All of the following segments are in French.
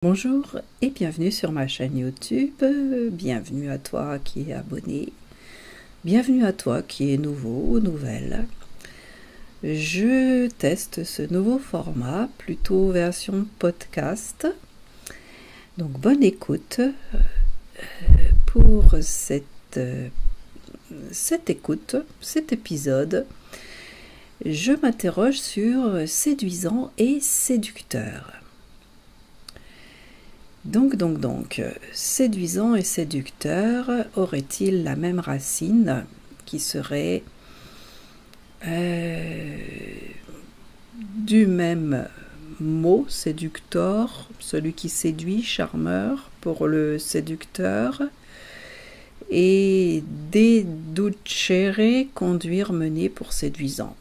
Bonjour et bienvenue sur ma chaîne YouTube, bienvenue à toi qui es abonné, bienvenue à toi qui est nouveau ou nouvelle. Je teste ce nouveau format, plutôt version podcast, donc bonne écoute pour cette écoute, cet épisode. Je m'interroge sur séduisant et séducteur. Donc, séduisant et séducteur auraient-ils la même racine qui serait du même mot, séductor, celui qui séduit, charmeur pour le séducteur, et deducere, conduire, mener pour séduisant.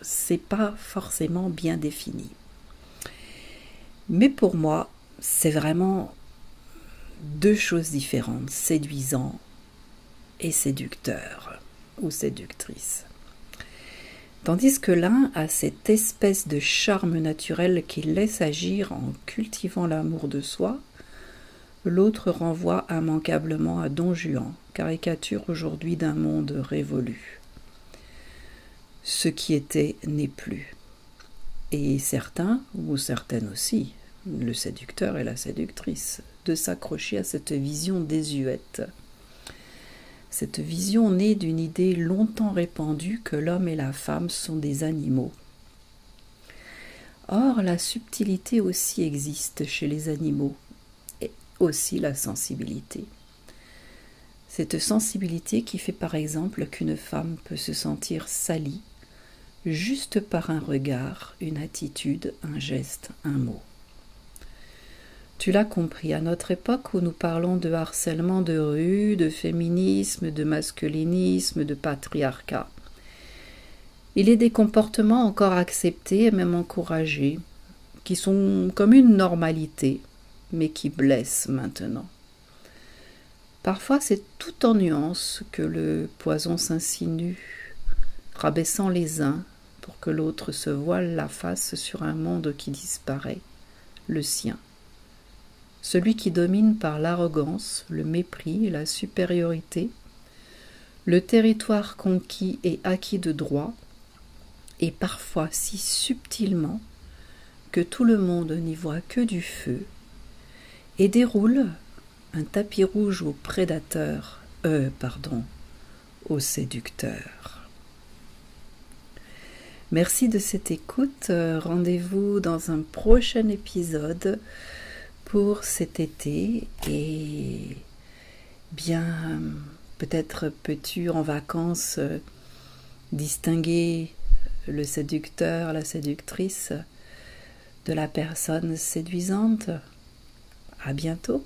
C'est pas forcément bien défini. Mais pour moi, c'est vraiment deux choses différentes, séduisant et séducteur ou séductrice. Tandis que l'un a cette espèce de charme naturel qui laisse agir en cultivant l'amour de soi, l'autre renvoie immanquablement à Don Juan, caricature aujourd'hui d'un monde révolu. Ce qui était n'est plus. Et certains, ou certaines aussi, le séducteur et la séductrice, de s'accrocher à cette vision désuète. Cette vision née d'une idée longtemps répandue que l'homme et la femme sont des animaux. Or, la subtilité aussi existe chez les animaux, et aussi la sensibilité. Cette sensibilité qui fait par exemple qu'une femme peut se sentir salie juste par un regard, une attitude, un geste, un mot. Tu l'as compris, à notre époque où nous parlons de harcèlement de rue, de féminisme, de masculinisme, de patriarcat, il y a des comportements encore acceptés et même encouragés, qui sont comme une normalité, mais qui blessent maintenant. Parfois, c'est tout en nuances que le poison s'insinue, rabaissant les uns pour que l'autre se voile la face sur un monde qui disparaît, le sien. Celui qui domine par l'arrogance, le mépris, la supériorité, le territoire conquis et acquis de droit, et parfois si subtilement que tout le monde n'y voit que du feu, et déroule un tapis rouge aux prédateurs, aux séducteurs. Merci de cette écoute, rendez-vous dans un prochain épisode pour cet été, et bien peut-être peux-tu en vacances distinguer le séducteur, la séductrice de la personne séduisante. À bientôt.